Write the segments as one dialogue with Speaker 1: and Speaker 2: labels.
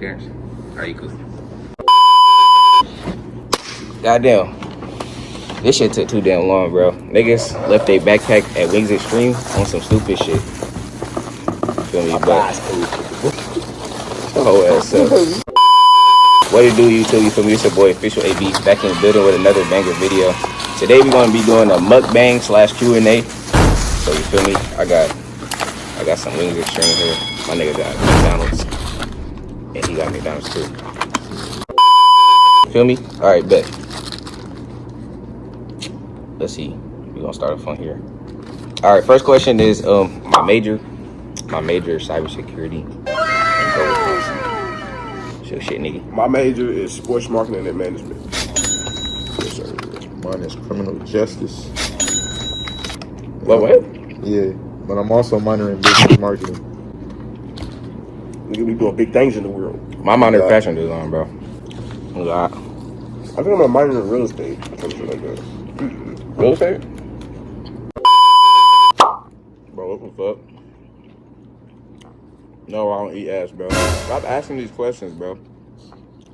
Speaker 1: parents? Are you cool? Goddamn. This shit took too damn long, bro. Niggas left their backpack at Wings Extreme on some stupid shit. Feel me? But oh, ass up. What it do, YouTube? You feel me? It's your boy Official AB back in the building with another banger video. Today we're gonna be doing a mukbang / Q&A. So you feel me? I got some Wings Extreme here. My nigga got McDonald's, and he got McDonald's too. Feel me? All right, bet. Let's see. We're gonna start off on here. All right, first question is my major cybersecurity. So shit, nigga.
Speaker 2: My major is sports marketing and management.
Speaker 3: Yes, sir. Mine is criminal justice.
Speaker 1: What?
Speaker 3: Yeah, but I'm also minoring in business marketing.
Speaker 2: We doing big things in the world.
Speaker 1: My minor fashion design, bro.
Speaker 2: I think I'm a minor in real estate or something like that.
Speaker 1: Real estate? Bro, what the fuck? No, I don't eat ass, bro. Stop asking these questions, bro.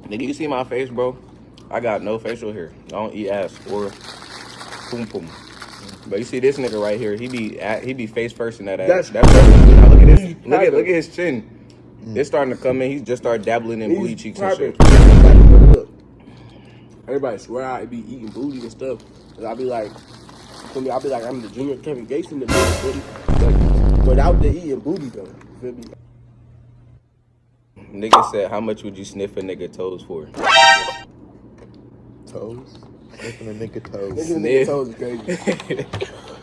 Speaker 1: Nigga, you see my face, bro? I got no facial hair. I don't eat ass or poom poom. But you see this nigga right here? He be face first in that ass. That's now look at this. Look at his chin. It's starting to come in. He's just started dabbling in booty cheeks and shit.
Speaker 2: Look, everybody swear I be eating booty and stuff. And I'll be like, for me, I'll be like, I'm the junior Kevin Gates in the booty. But without the eating booty though. Feel me?
Speaker 1: Nigga said, how much would you sniff a nigga toes for?
Speaker 3: Toes? Sniffing a nigga toes.
Speaker 2: Nigga, nigga toes is crazy.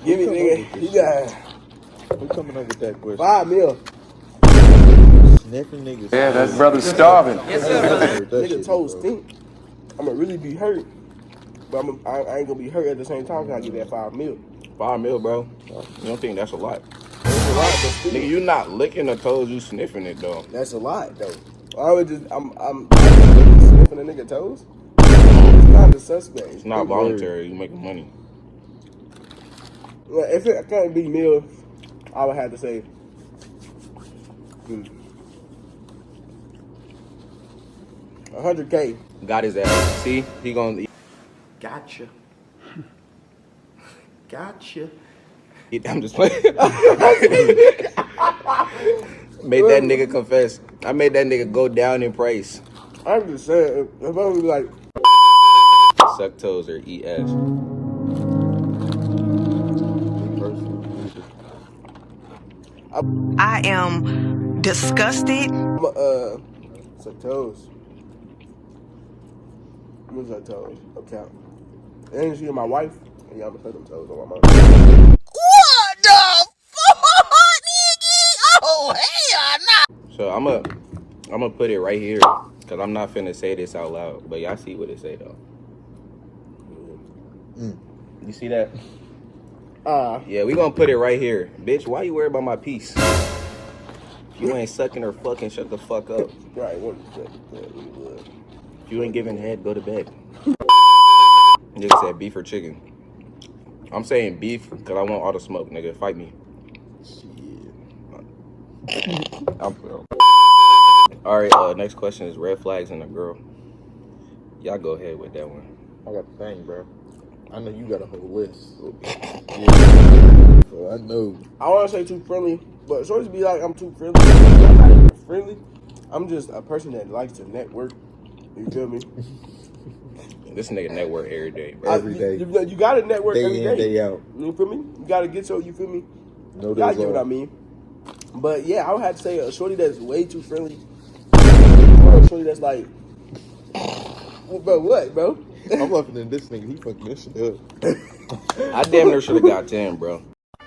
Speaker 2: Give me, nigga. You got.
Speaker 3: Who coming up with that question?
Speaker 2: $5 million.
Speaker 3: Sniffing niggas.
Speaker 4: Yeah, that brother's starving.
Speaker 3: Yes, sir.
Speaker 2: Nigga toes stink. I'ma really be hurt. But I ain't gonna be hurt at the same time because I get that $5 million.
Speaker 1: $5 million, bro. You don't think that's a lot?
Speaker 2: That's a lot, but still.
Speaker 1: Nigga, you not licking the toes, you sniffing it though.
Speaker 2: That's a lot though. I'm sniffing a nigga toes. It's not the suspect.
Speaker 1: It's not voluntary. You making money.
Speaker 2: Well, if it can't be meal, I would have to say. $100K.
Speaker 1: Got his ass. See, he gonna.
Speaker 4: Gotcha. Gotcha.
Speaker 1: I'm just playing. Made that nigga confess. I made that nigga go down in price.
Speaker 2: I'm just saying, if I'm gonna be like,
Speaker 1: Suck toes or eat ass.
Speaker 5: I am disgusted.
Speaker 2: suck toes. What's that toes? Okay. And she my wife, and y'all put them toes on my mom.
Speaker 5: What the fuck, nigga? Oh, hell no.
Speaker 1: So I'm gonna put it right here because I'm not finna say this out loud, but y'all see what it say though. You see that? Yeah, we gonna put it right here, bitch. Why you worried about my piece? If you ain't sucking or fucking, shut the fuck up.
Speaker 2: Right. What?
Speaker 1: If you ain't giving head, go to bed. Nigga said beef or chicken. I'm saying beef because I want all the smoke, nigga. Fight me. All right, next question is red flags in a girl. Y'all go ahead with that one.
Speaker 3: I got the thing, bro. I know you got a whole list. Yeah. So I know.
Speaker 2: I want to say too friendly, but shorties be like, I'm too friendly. I'm not even friendly. I'm just a person that likes to network. You feel me?
Speaker 1: This nigga network every day, bro.
Speaker 3: Every day.
Speaker 2: You got to network
Speaker 3: Day
Speaker 2: every
Speaker 3: in,
Speaker 2: day.
Speaker 3: day out.
Speaker 2: You feel me? You got to get your, you feel me?
Speaker 3: No,
Speaker 2: You gotta get what I mean. But yeah, I would have to say a shorty that's way too friendly. Or a shorty that's like, bro, what, bro?
Speaker 3: I'm laughing at this nigga. He fucking this shit up.
Speaker 1: I damn near should have got 10, bro.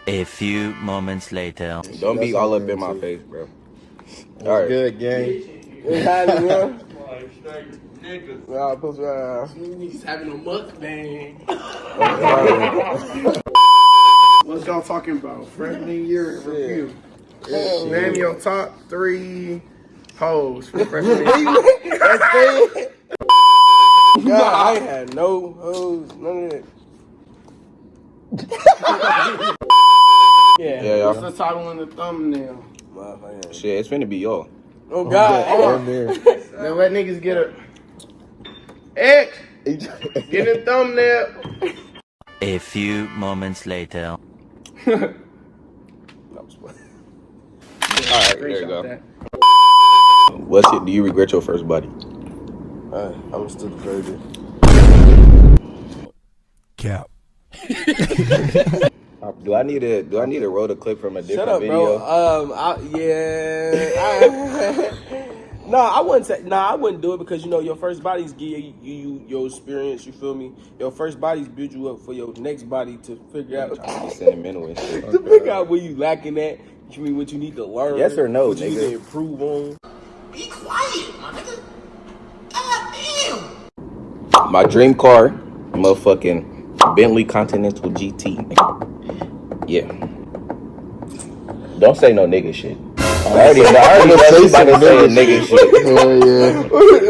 Speaker 6: A few moments later.
Speaker 1: Don't be all up in my face, bro.
Speaker 3: All right. Good, gang.
Speaker 2: It's happening, bro.
Speaker 7: He's having a mukbang. What y'all talking about? Freshman year in review. Name your top 3 hoes for freshman year.
Speaker 2: God, I ain't had no hoes, none of that.
Speaker 7: Yeah,
Speaker 1: y'all.
Speaker 7: what's the title and the thumbnail?
Speaker 1: Shit, it's finna be y'all.
Speaker 2: Oh God,
Speaker 3: Damn near.
Speaker 7: Now let niggas get a X. Get a thumbnail.
Speaker 6: A few moments later.
Speaker 1: Alright, there you go.
Speaker 7: That.
Speaker 1: What's it? Do you regret your first body?
Speaker 2: I'm still the virgin.
Speaker 8: Cap.
Speaker 1: Do I need to roll the clip from a different
Speaker 2: Shut up,
Speaker 1: video?
Speaker 2: bro. No, I wouldn't say. Nah, I wouldn't do it because you know your first body's give you your experience. You feel me? Your first body's build you up for your next body to figure out.
Speaker 1: Trying to be sentimental and shit.
Speaker 2: To figure out where you lacking at. You mean what you need to learn?
Speaker 1: Yes or no,
Speaker 2: what you need
Speaker 1: nigga?
Speaker 2: to improve on.
Speaker 5: Be quiet, my nigga. God damn.
Speaker 1: My dream car, motherfucking Bentley Continental GT. Nigga. Yeah. Don't say no nigga shit. I already know you about to say nigga shit.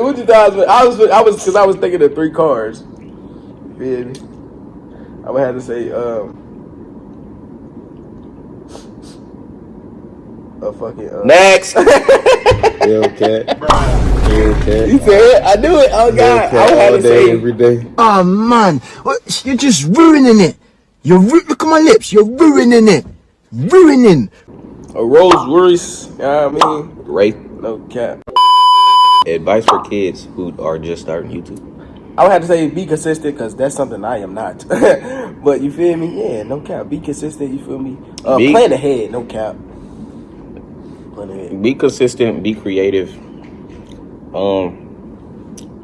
Speaker 2: What you thought I was because I was thinking of 3 cars. You feel me? I would have to say a fucking
Speaker 1: Next.
Speaker 3: Okay.
Speaker 2: You said it? I knew it. Oh God, I would have to say
Speaker 3: every day.
Speaker 8: Oh man, you're just ruining it. Look at my lips. You're ruining it. Ruining.
Speaker 2: a Rolls Royce. You know what I mean?
Speaker 1: Right.
Speaker 2: No cap.
Speaker 1: Advice for kids who are just starting YouTube.
Speaker 2: I would have to say be consistent because that's something I am not. But you feel me? Yeah, no cap. Be consistent. You feel me? Plan ahead. No cap. Plan ahead.
Speaker 1: Be consistent. Be creative.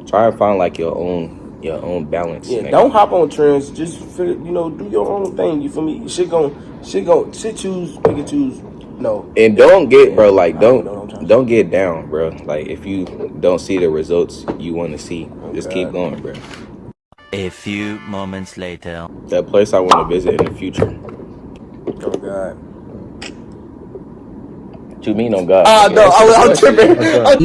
Speaker 1: Try and find like your own balance.
Speaker 2: Yeah,
Speaker 1: nigga.
Speaker 2: don't hop on trends. Just do your own thing. You feel me? Shit choose, pick and choose. No.
Speaker 1: And don't get, bro, like,
Speaker 2: know what I'm trying to
Speaker 1: don't get down, bro. Like, if you don't see the results you want to see, just keep going, bro.
Speaker 6: A few moments later.
Speaker 1: That place I want to visit in the future.
Speaker 2: Oh God.
Speaker 1: What you mean, on God?
Speaker 2: No, I'm tripping.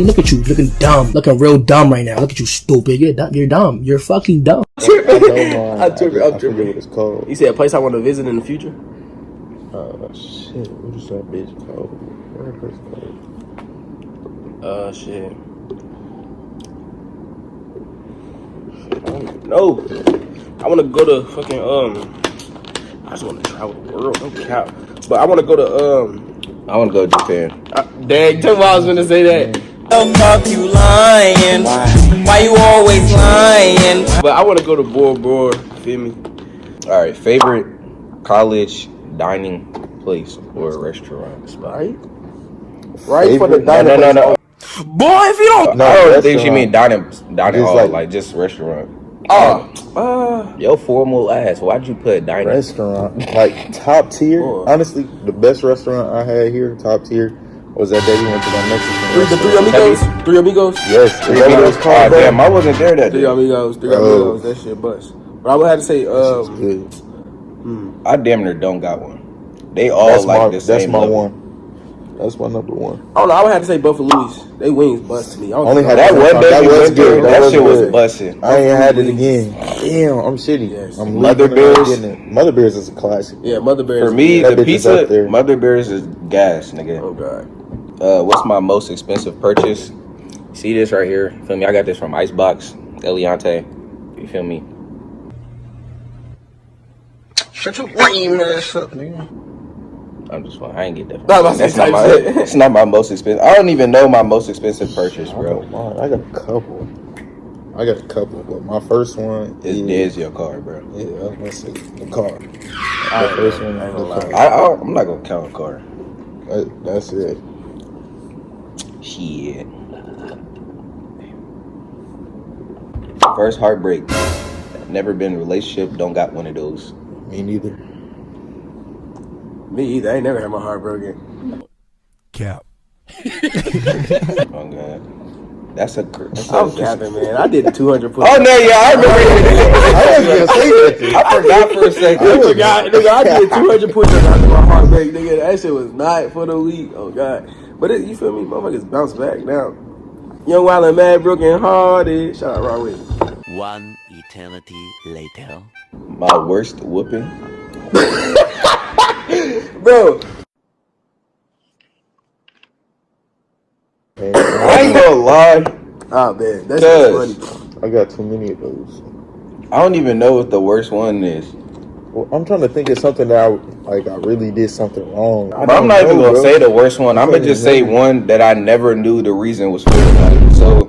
Speaker 8: Look at you, looking dumb, looking real dumb right now. Look at you, stupid. You're dumb. You're dumb. You're fucking dumb.
Speaker 3: I'm tripping.
Speaker 2: I'm tripping.
Speaker 3: I forget what it's called.
Speaker 2: You said a place I want to visit in the future?
Speaker 3: Shit. What is that bitch called? What is it called?
Speaker 2: Shit. I don't even know. I want to go to fucking I just want to travel the world. No cap. But I want to go to
Speaker 1: I want to go to Japan.
Speaker 2: Dang, tell me I was gonna say that.
Speaker 9: The fuck you lying? Why you always lying?
Speaker 2: But I want to go to Bora Bora. Feel me?
Speaker 1: All right, favorite college dining place or restaurant spot?
Speaker 2: Right for the dining.
Speaker 1: No.
Speaker 9: Boy, if you don't.
Speaker 3: No,
Speaker 1: I don't think
Speaker 3: restaurant.
Speaker 1: she mean dining
Speaker 3: Just
Speaker 1: hall,
Speaker 3: like-
Speaker 1: just restaurant.
Speaker 2: Oh,
Speaker 1: Yo, formal ass. Why'd you put dining?
Speaker 3: Restaurant, like top tier.
Speaker 2: Oh.
Speaker 3: Honestly, the best restaurant I had here, top tier, was that day we went to that Mexican
Speaker 2: the
Speaker 3: restaurant.
Speaker 2: Three Amigos.
Speaker 3: Yes,
Speaker 1: Three
Speaker 3: is that what it was
Speaker 1: Amigos.
Speaker 3: called, bro?
Speaker 1: Damn, I wasn't there that
Speaker 2: Three
Speaker 1: day.
Speaker 2: Amigos.
Speaker 3: Oh.
Speaker 2: That shit bust. But I would have to say
Speaker 3: It's good.
Speaker 1: I damn near don't got one. They all
Speaker 3: That's
Speaker 1: like
Speaker 3: my,
Speaker 1: the same.
Speaker 3: that's my
Speaker 1: level.
Speaker 3: one. That's my number one.
Speaker 2: I don't know. I would have to say Buffalo's. They wings bust to me. I don't
Speaker 3: Only
Speaker 2: know.
Speaker 3: had
Speaker 1: That
Speaker 3: one
Speaker 1: one
Speaker 3: time.
Speaker 1: day
Speaker 3: That
Speaker 1: we
Speaker 3: was
Speaker 1: went there,
Speaker 3: good.
Speaker 1: that
Speaker 3: was
Speaker 1: shit was
Speaker 3: good.
Speaker 1: busting.
Speaker 3: I ain't had it again. Damn, I'm shitty.
Speaker 2: Yes.
Speaker 3: I'm
Speaker 1: Mother
Speaker 3: leaving and not
Speaker 1: Bears.
Speaker 3: getting it. Mother Bears is a classic.
Speaker 2: Yeah, Mother Bears.
Speaker 1: For me,
Speaker 3: That
Speaker 1: the
Speaker 3: bitch is up
Speaker 1: pizza,
Speaker 3: there.
Speaker 1: Mother Bears is gas, nigga.
Speaker 2: Oh God.
Speaker 1: What's my most expensive purchase? See this right here? Feel me? I got this from Icebox, Eliante. You feel me?
Speaker 9: Shut your lame ass up, nigga.
Speaker 1: I'm just fine. I ain't get that.
Speaker 2: No, I'm
Speaker 1: That's
Speaker 2: saying
Speaker 1: not my.
Speaker 2: type shit.
Speaker 1: It's not my most expensive. I don't even know my most expensive purchase,
Speaker 3: I
Speaker 1: bro.
Speaker 3: don't mind. I got a couple, but my first one
Speaker 1: Is your car, bro.
Speaker 3: Yeah, that's it. The car. My first one, the car.
Speaker 1: I'm not gonna count a car.
Speaker 3: That's it.
Speaker 1: Shit. First heartbreak. Never been in a relationship. Don't got one of those.
Speaker 3: Me neither.
Speaker 2: Me either. I ain't never had my heart broken.
Speaker 8: Cap.
Speaker 1: Oh god. That's
Speaker 2: I'm capping, man. I did the 200 push.
Speaker 1: Oh no, yeah, I remember.
Speaker 3: I was gonna say that.
Speaker 1: I forgot for a second.
Speaker 2: I forgot, nigga. I did 200 push-ups after my heart break, nigga. That shit was not for the week. Oh God. But you feel me? Motherfuckers bounce back now. Young Wild and Mad, broken hearted. Shout out Raw With.
Speaker 6: One eternity later.
Speaker 1: My worst whooping.
Speaker 2: Bro.
Speaker 1: I ain't gonna lie.
Speaker 2: Oh man, that's funny.
Speaker 3: I got too many of those.
Speaker 1: I don't even know what the worst one is.
Speaker 3: Well, I'm trying to think of something that I really did something wrong.
Speaker 1: But I'm not even gonna say the worst one. I'm gonna just say one that I never knew the reason was for. Like, so,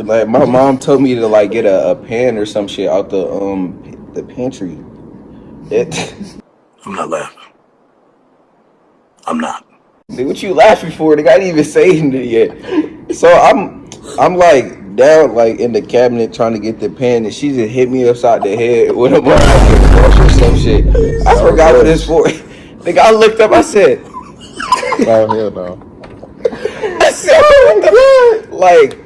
Speaker 1: like my mom told me to like get a pan or some shit out the pantry.
Speaker 5: I'm not laughing. I'm not.
Speaker 1: Dude, what you laughing for? They didn't even say it yet. So I'm like down like in the cabinet trying to get the pen, and she just hit me upside the head with a motherfucking brush or some shit. I forgot what it's for. Nigga, I looked up. I said,
Speaker 3: "Oh hell no!"
Speaker 1: I said, "What the fuck?" Like,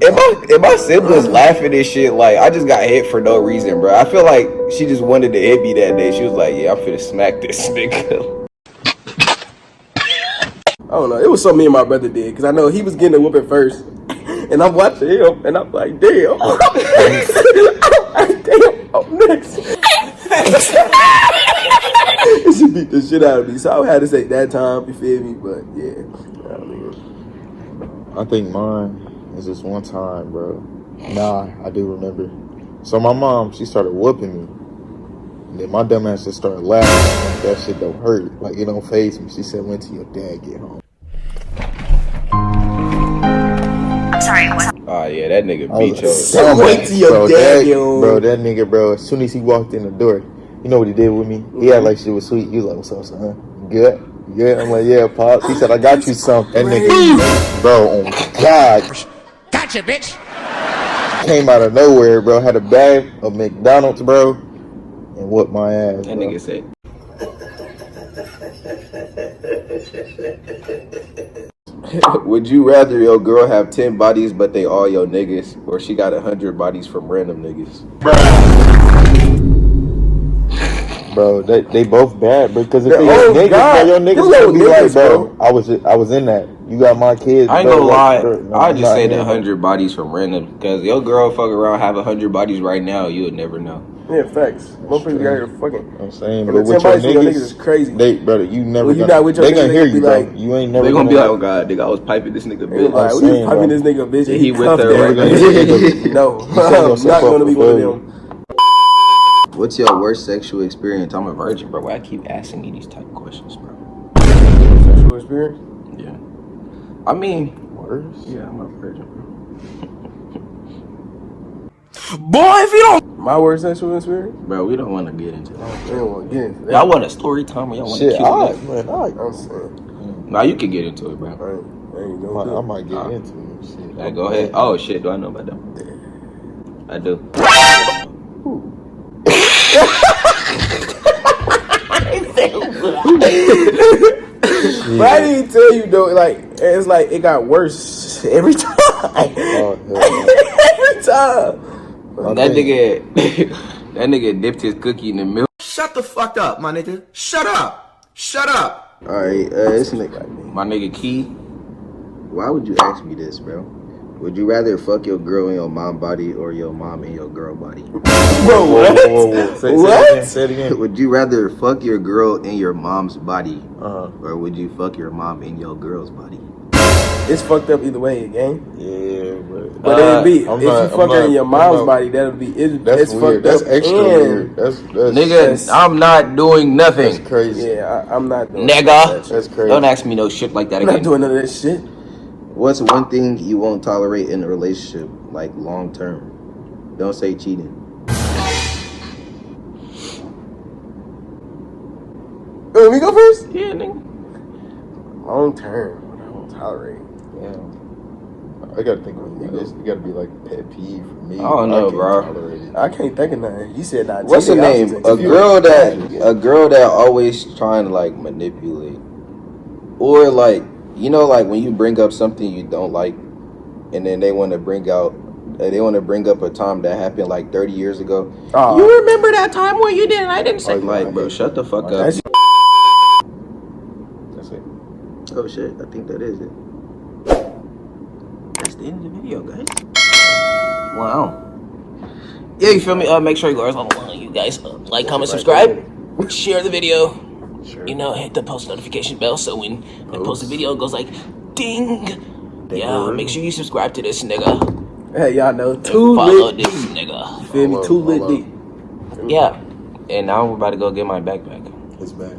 Speaker 1: and my siblings laughing and shit. Like, I just got hit for no reason, bro. I feel like she just wanted to hit me that day. She was like, "Yeah, I'm finna smack this nigga."
Speaker 2: I don't know. It was something me and my brother did because I know he was getting a whooping first, and I'm watching him, and I'm like, damn. I'm like, damn. I'm next. She beat the shit out of me, so I had to say that time. You feel me? But yeah,
Speaker 3: I think mine is this one time, bro. Nah, I do remember. So my mom, she started whooping me. And then my dumb ass just started laughing. Like, that shit don't hurt. Like, it don't faze me. She said, "Wait till your dad get home."
Speaker 10: I'm sorry, what?
Speaker 1: Oh yeah, that nigga beat your.
Speaker 2: Wait till your dad get home.
Speaker 3: Bro, that nigga, bro, as soon as he walked in the door, you know what he did with me? He had like shit was sweet. He was like, "What's up, son? Good? Good?" I'm like, "Yeah, Pops." He said, "I got you something." That nigga, bro, oh God.
Speaker 5: Gotcha, bitch.
Speaker 3: Came out of nowhere, bro. Had a bag of McDonald's, bro, and whooped my ass.
Speaker 1: That nigga said. Would you rather your girl have 10 bodies but they all your niggas, or she got 100 bodies from random niggas?
Speaker 3: Bro, they both bad, bro. Because if they
Speaker 2: Oh,
Speaker 3: niggas,
Speaker 2: God.
Speaker 3: bro, your niggas
Speaker 2: Them
Speaker 3: gonna be
Speaker 2: little
Speaker 3: like,
Speaker 2: niggas,
Speaker 3: bro,
Speaker 2: bro.
Speaker 3: I was in that. You got my kids.
Speaker 1: I ain't
Speaker 3: bro,
Speaker 1: gonna lie,
Speaker 3: bro, no,
Speaker 1: I
Speaker 3: I'm
Speaker 1: just
Speaker 3: not
Speaker 1: say the
Speaker 3: hearing
Speaker 1: 100 bodies from random, because your girl fuck around have 100 bodies right now, you would never know.
Speaker 2: Yeah, facts. Motherfuckers got here fucking.
Speaker 3: I'm saying,
Speaker 2: And
Speaker 3: but
Speaker 2: the
Speaker 3: with
Speaker 2: 10
Speaker 3: your
Speaker 2: bodies with your
Speaker 3: niggas,
Speaker 2: niggas is crazy.
Speaker 3: they, brother, you never
Speaker 2: When you
Speaker 3: gonna,
Speaker 2: not with your
Speaker 3: they
Speaker 2: niggas,
Speaker 3: gonna
Speaker 2: they
Speaker 3: hear
Speaker 2: gonna
Speaker 3: you,
Speaker 2: be
Speaker 3: bro.
Speaker 2: like-
Speaker 3: You ain't never
Speaker 1: They gonna be like, oh God, nigga, I was piping this nigga
Speaker 2: They
Speaker 1: bitch.
Speaker 2: like, we
Speaker 3: saying,
Speaker 2: was piping
Speaker 3: bro.
Speaker 2: this nigga, bitch, and
Speaker 1: He
Speaker 2: he
Speaker 1: with
Speaker 2: cuffed
Speaker 1: her
Speaker 2: that
Speaker 1: right now.
Speaker 2: bitch. No,
Speaker 3: setting
Speaker 2: I'm
Speaker 3: yourself
Speaker 2: not
Speaker 3: up
Speaker 2: gonna be
Speaker 3: for
Speaker 2: one of
Speaker 3: failure.
Speaker 2: them.
Speaker 1: What's your worst sexual experience? I'm a virgin, bro. Why I keep asking me these type of questions, bro?
Speaker 2: Sexual experience?
Speaker 1: Yeah. I mean,
Speaker 3: Worse?
Speaker 1: yeah, I'm a virgin, bro.
Speaker 5: Boy, if you don't.
Speaker 2: My worst sexual experience?
Speaker 1: Bro, we don't want to get into that.
Speaker 2: I don't want to get into that.
Speaker 1: Y'all want a story time or y'all want to
Speaker 3: Shit,
Speaker 1: kill that?
Speaker 3: man,
Speaker 2: I'm saying,
Speaker 1: Nah, you can get into it, bro.
Speaker 2: I ain't
Speaker 3: I
Speaker 2: gonna
Speaker 3: might get into it. Shit.
Speaker 1: Yeah, go ahead. Oh shit, do I know about them? I do.
Speaker 2: But I didn't tell you though, like it's like it got worse every time.
Speaker 3: Oh, hell
Speaker 2: Every time.
Speaker 1: That nigga dipped his cookie in the milk.
Speaker 5: Shut the fuck up, my nigga. Shut up. Shut up.
Speaker 1: Alright, this nigga, my nigga Key. Why would you ask me this, bro? Would you rather fuck your girl in your mom body or your mom in your girl body?
Speaker 2: Bro, what?
Speaker 3: Say it again.
Speaker 1: Would you rather fuck your girl in your mom's body,
Speaker 3: Uh-huh.
Speaker 1: or would you fuck your mom in your girl's body?
Speaker 2: It's fucked up either way, gang.
Speaker 3: Yeah,
Speaker 2: But it'd be
Speaker 3: I'm
Speaker 2: if
Speaker 3: not-
Speaker 2: you fuck her in your mom's body, that'll be
Speaker 3: That's
Speaker 2: it's
Speaker 3: weird.
Speaker 2: fucked
Speaker 3: That's
Speaker 2: up.
Speaker 3: extra
Speaker 2: and,
Speaker 3: weird. That's
Speaker 1: Nigga, I'm not doing nothing.
Speaker 3: That's crazy.
Speaker 2: Yeah, I'm not doing
Speaker 1: Nigga.
Speaker 2: that shit.
Speaker 3: That's crazy.
Speaker 1: Don't ask me no shit like that
Speaker 2: I'm not
Speaker 1: again.
Speaker 2: doing none of that shit.
Speaker 1: What's one thing you won't tolerate in a relationship, like long term? Don't say cheating.
Speaker 2: Let me go first?
Speaker 1: Yeah, nigga.
Speaker 2: Long term, what I won't tolerate.
Speaker 3: Yeah. I gotta think of this. It gotta be like a pet peeve for me.
Speaker 1: I don't know,
Speaker 3: can't
Speaker 1: bro.
Speaker 3: tolerate it.
Speaker 2: I can't think of nothing. You said not.
Speaker 1: What's her
Speaker 2: cheating, I
Speaker 1: name?
Speaker 2: was just
Speaker 1: A girl that always trying to like manipulate, or like, you know, like when you bring up something you don't like, and then they want to bring up a time that happened like 30 years ago. You remember that time where you didn't? I didn't say like, bro, shut the fuck up.
Speaker 3: That's it.
Speaker 1: Oh shit, I think that is it. That's the end of the video, guys. Wow. Yeah, you feel me? Make sure you guys like, comment, subscribe, share the video.
Speaker 3: Sure.
Speaker 1: You know, hit the post notification bell so when I post a video, it goes like ding. Yeah, make sure you subscribe to this nigga.
Speaker 2: Hey, y'all know,
Speaker 1: And
Speaker 2: too
Speaker 1: follow
Speaker 2: lit
Speaker 1: this
Speaker 2: deep.
Speaker 1: nigga.
Speaker 2: You feel me? Too lit deep.
Speaker 1: Yeah. And now we're about to go get my backpack.
Speaker 3: It's bad.